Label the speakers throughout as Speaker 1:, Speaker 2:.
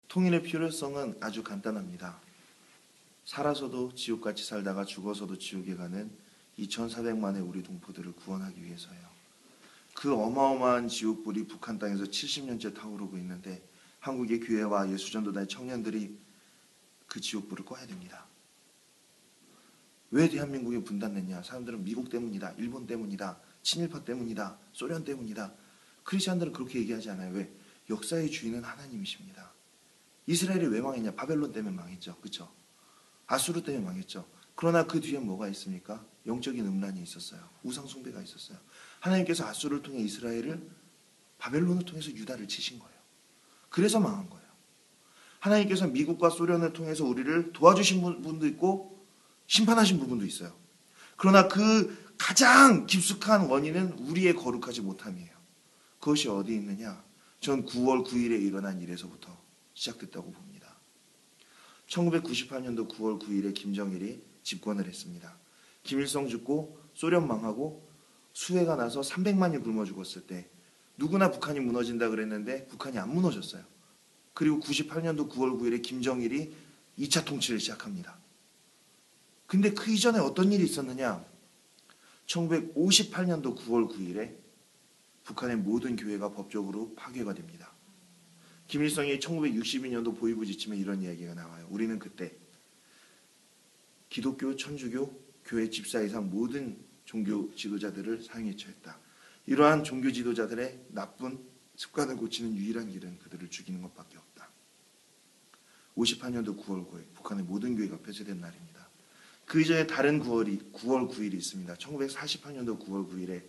Speaker 1: 통일의 필요성은 아주 간단합니다. 살아서도 지옥같이 살다가 죽어서도 지옥에 가는 2,400만의 우리 동포들을 구원하기 위해서요. 그 어마어마한 지옥불이 북한 땅에서 70년째 타오르고 있는데 한국의 교회와 예수전도단의 청년들이 그 지옥불을 꺼야 됩니다. 왜 대한민국이 분단됐냐? 사람들은 미국 때문이다, 일본 때문이다, 친일파 때문이다, 소련 때문이다. 크리스천들은 그렇게 얘기하지 않아요. 왜? 역사의 주인은 하나님이십니다. 이스라엘이 왜 망했냐? 바벨론 때문에 망했죠. 그렇죠? 아수르 때문에 망했죠. 그러나 그 뒤에 뭐가 있습니까? 영적인 음란이 있었어요. 우상 숭배가 있었어요. 하나님께서 아수르를 통해 이스라엘을, 바벨론을 통해서 유다를 치신 거예요. 그래서 망한 거예요. 하나님께서 미국과 소련을 통해서 우리를 도와주신 부분도 있고 심판하신 부분도 있어요. 그러나 그 가장 깊숙한 원인은 우리의 거룩하지 못함이에요. 그것이 어디 있느냐? 전 9월 9일에 일어난 일에서부터 시작됐다고 봅니다. 1998년도 9월 9일에 김정일이 집권을 했습니다. 김일성 죽고 소련 망하고 수해가 나서 300만이 굶어 죽었을 때 누구나 북한이 무너진다 그랬는데 북한이 안 무너졌어요. 그리고 98년도 9월 9일에 김정일이 2차 통치를 시작합니다. 근데 그 이전에 어떤 일이 있었느냐? 1958년도 9월 9일에 북한의 모든 교회가 법적으로 파괴가 됩니다. 김일성이 1962년도 보위부 지침에 이런 이야기가 나와요. 우리는 그때 기독교, 천주교, 교회 집사 이상 모든 종교 지도자들을 사형에 처했다. 이러한 종교 지도자들의 나쁜 습관을 고치는 유일한 길은 그들을 죽이는 것밖에 없다. 58년도 9월 9일 북한의 모든 교회가 폐쇄된 날입니다. 그 이전에 다른 9월 9일이 있습니다. 1948년도 9월 9일에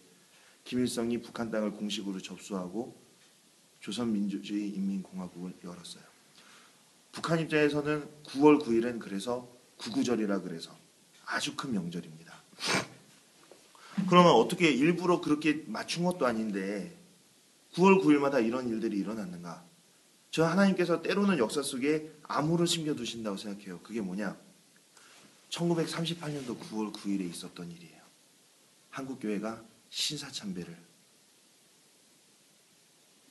Speaker 1: 김일성이 북한 땅을 공식으로 접수하고 조선민주주의 인민공화국을 열었어요. 북한 입장에서는 9월 9일은 그래서 구구절이라 그래서 아주 큰 명절입니다. 그러면 어떻게 일부러 그렇게 맞춘 것도 아닌데 9월 9일마다 이런 일들이 일어났는가? 저 하나님께서 때로는 역사 속에 암호를 심겨두신다고 생각해요. 그게 뭐냐? 1938년도 9월 9일에 있었던 일이에요. 한국교회가 신사참배를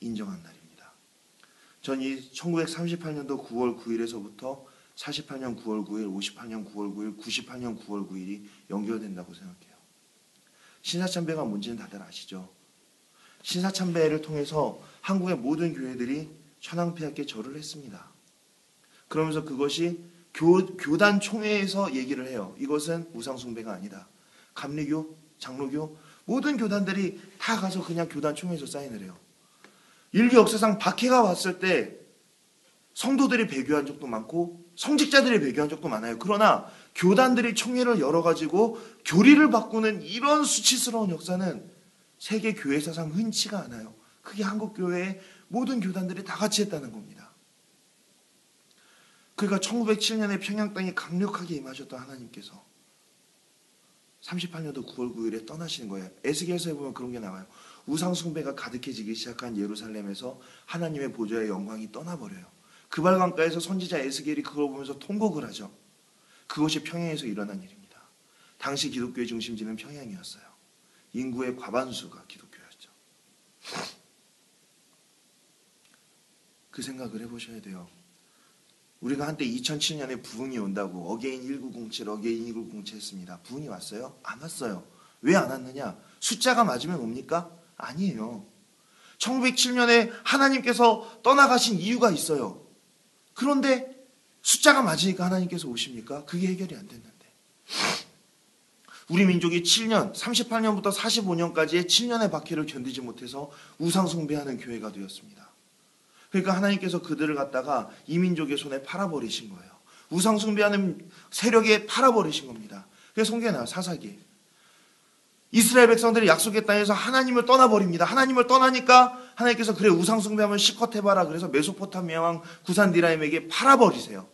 Speaker 1: 인정한 날입니다. 전 이 1938년도 9월 9일에서부터 48년 9월 9일, 58년 9월 9일, 98년 9월 9일이 연결된다고 생각해요. 신사참배가 뭔지는 다들 아시죠? 신사참배를 통해서 한국의 모든 교회들이 천황폐하께 절을 했습니다. 그러면서 그것이 교단 총회에서 얘기를 해요. 이것은 우상숭배가 아니다. 감리교, 장로교 모든 교단들이 다 가서 그냥 교단 총회에서 사인을 해요. 인류 역사상 박해가 왔을 때 성도들이 배교한 적도 많고 성직자들이 배교한 적도 많아요. 그러나 교단들이 총회를 열어가지고 교리를 바꾸는 이런 수치스러운 역사는 세계 교회사상 흔치가 않아요. 그게 한국교회의 모든 교단들이 다 같이 했다는 겁니다. 그러니까 1907년에 평양 땅에 강력하게 임하셨던 하나님께서 38년도 9월 9일에 떠나시는 거예요. 에스겔서에 보면 그런 게 나와요. 우상숭배가 가득해지기 시작한 예루살렘에서 하나님의 보좌의 영광이 떠나버려요. 그발강가에서 선지자 에스겔이 그걸 보면서 통곡을 하죠. 그것이 평양에서 일어난 일입니다. 당시 기독교의 중심지는 평양이었어요. 인구의 과반수가 기독교였죠. 그 생각을 해보셔야 돼요. 우리가 한때 2007년에 부흥이 온다고 어게인 1907, 어게인 1907 했습니다. 부흥이 왔어요? 안 왔어요. 왜 안 왔느냐? 숫자가 맞으면 옵니까? 아니에요. 1907년에 하나님께서 떠나가신 이유가 있어요. 그런데 숫자가 맞으니까 하나님께서 오십니까? 그게 해결이 안 됐는데. 우리 민족이 7년, 38년부터 45년까지의 7년의 박해를 견디지 못해서 우상숭배하는 교회가 되었습니다. 그러니까 하나님께서 그들을 갖다가 이 민족의 손에 팔아버리신 거예요. 우상숭배하는 세력에 팔아버리신 겁니다. 그래서 성경에 나와요. 사사기. 이스라엘 백성들이 약속의 땅에서 하나님을 떠나버립니다. 하나님을 떠나니까 하나님께서 그래 우상숭배하면 실컷 해봐라. 그래서 메소포타미아 왕 구산디라임에게 팔아버리세요.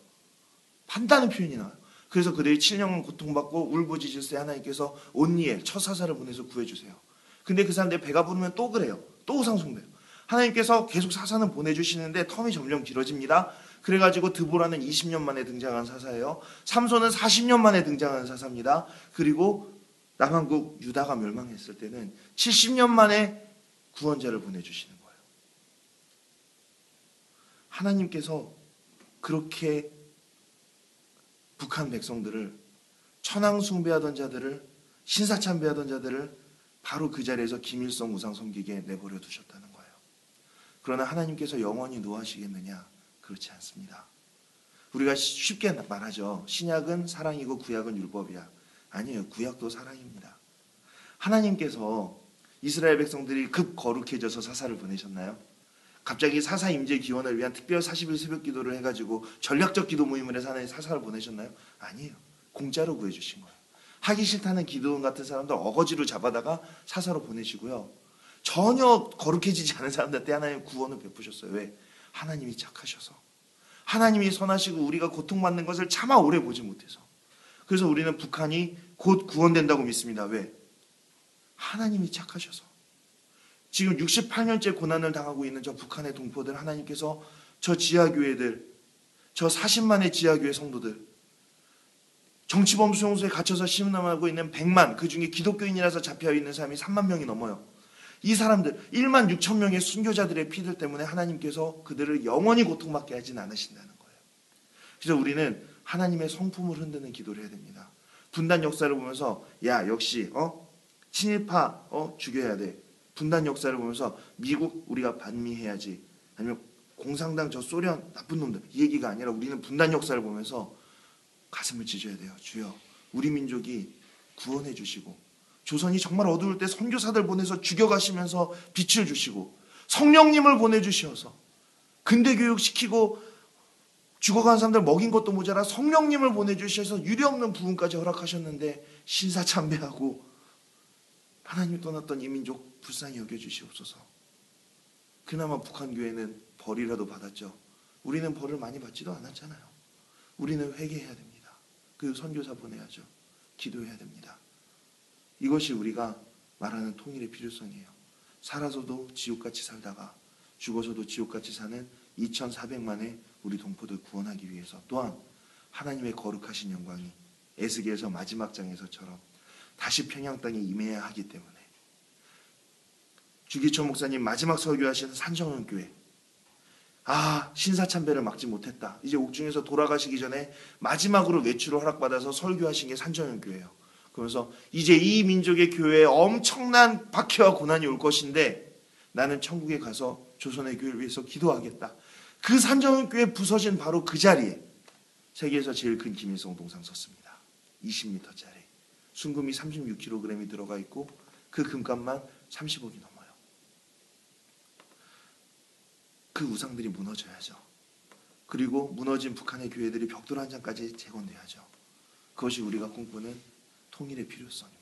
Speaker 1: 판다는 표현이 나와요. 그래서 그들이 7년간 고통받고 울부짖을 때 하나님께서 온니엘 첫 사사를 보내서 구해주세요. 근데 그 사람들이 배가 부르면 또 그래요. 또 우상숭배요. 하나님께서 계속 사사는 보내주시는데 텀이 점점 길어집니다. 그래가지고 드보라는 20년 만에 등장한 사사예요. 삼손은 40년 만에 등장한 사사입니다. 그리고 남한국 유다가 멸망했을 때는 70년 만에 구원자를 보내주시는 거예요. 하나님께서 그렇게 북한 백성들을 천황 숭배하던 자들을 신사참배하던 자들을 바로 그 자리에서 김일성 우상 섬기게 내버려 두셨다는 거예요. 그러나 하나님께서 영원히 노하시겠느냐? 그렇지 않습니다. 우리가 쉽게 말하죠. 신약은 사랑이고 구약은 율법이야. 아니에요. 구약도 사랑입니다. 하나님께서 이스라엘 백성들이 급 거룩해져서 사사를 보내셨나요? 갑자기 사사 임재 기원을 위한 특별 40일 새벽 기도를 해가지고 전략적 기도 모임을 해서 하나님 사사를 보내셨나요? 아니에요. 공짜로 구해주신 거예요. 하기 싫다는 기도원 같은 사람들 어거지로 잡아다가 사사로 보내시고요. 전혀 거룩해지지 않은 사람들한테 하나님 구원을 베푸셨어요. 왜? 하나님이 착하셔서. 하나님이 선하시고 우리가 고통받는 것을 차마 오래 보지 못해서. 그래서 우리는 북한이 곧 구원된다고 믿습니다. 왜? 하나님이 착하셔서. 지금 68년째 고난을 당하고 있는 저 북한의 동포들 하나님께서 저 지하교회들, 저 40만의 지하교회 성도들, 정치범 수용소에 갇혀서 심남하고 있는 100만, 그중에 기독교인이라서 잡혀있는 사람이 3만 명이 넘어요. 이 사람들 1만 6천 명의 순교자들의 피들 때문에 하나님께서 그들을 영원히 고통받게 하진 않으신다는 거예요. 그래서 우리는 하나님의 성품을 흔드는 기도를 해야 됩니다. 분단 역사를 보면서 야 역시 친일파 죽여야 돼. 분단 역사를 보면서 미국 우리가 반미해야지. 아니면 공산당 저 소련 나쁜 놈들 이 얘기가 아니라 우리는 분단 역사를 보면서 가슴을 찢어야 돼요. 주여 우리 민족이 구원해 주시고 조선이 정말 어두울 때 선교사들 보내서 죽여가시면서 빛을 주시고 성령님을 보내주셔서 근대교육 시키고 죽어간 사람들 먹인 것도 모자라 성령님을 보내주셔서 유례없는 부흥까지 허락하셨는데 신사참배하고 하나님 떠났던 이 민족 불쌍히 여겨주시옵소서. 그나마 북한교회는 벌이라도 받았죠. 우리는 벌을 많이 받지도 않았잖아요. 우리는 회개해야 됩니다. 그 선교사 보내야죠. 기도해야 됩니다. 이것이 우리가 말하는 통일의 필요성이에요. 살아서도 지옥같이 살다가 죽어서도 지옥같이 사는 2400만의 우리 동포들 구원하기 위해서 또한 하나님의 거룩하신 영광이 에스겔서 마지막 장에서처럼 다시 평양 땅에 임해야 하기 때문에 주기철 목사님 마지막 설교하시는 산정원교회 신사참배를 막지 못했다. 이제 옥중에서 돌아가시기 전에 마지막으로 외출을 허락받아서 설교하신 게 산정원교회예요. 그러면서 이제 이 민족의 교회에 엄청난 박해와 고난이 올 것인데 나는 천국에 가서 조선의 교회를 위해서 기도하겠다. 그 산정원교회 부서진 바로 그 자리에 세계에서 제일 큰 김일성 동상 섰습니다. 20m짜리. 순금이 36kg이 들어가 있고 그 금값만 30억이 넘어요. 그 우상들이 무너져야죠. 그리고 무너진 북한의 교회들이 벽돌 한 장까지 재건돼야죠. 그것이 우리가 꿈꾸는 통일의 필요성입니다.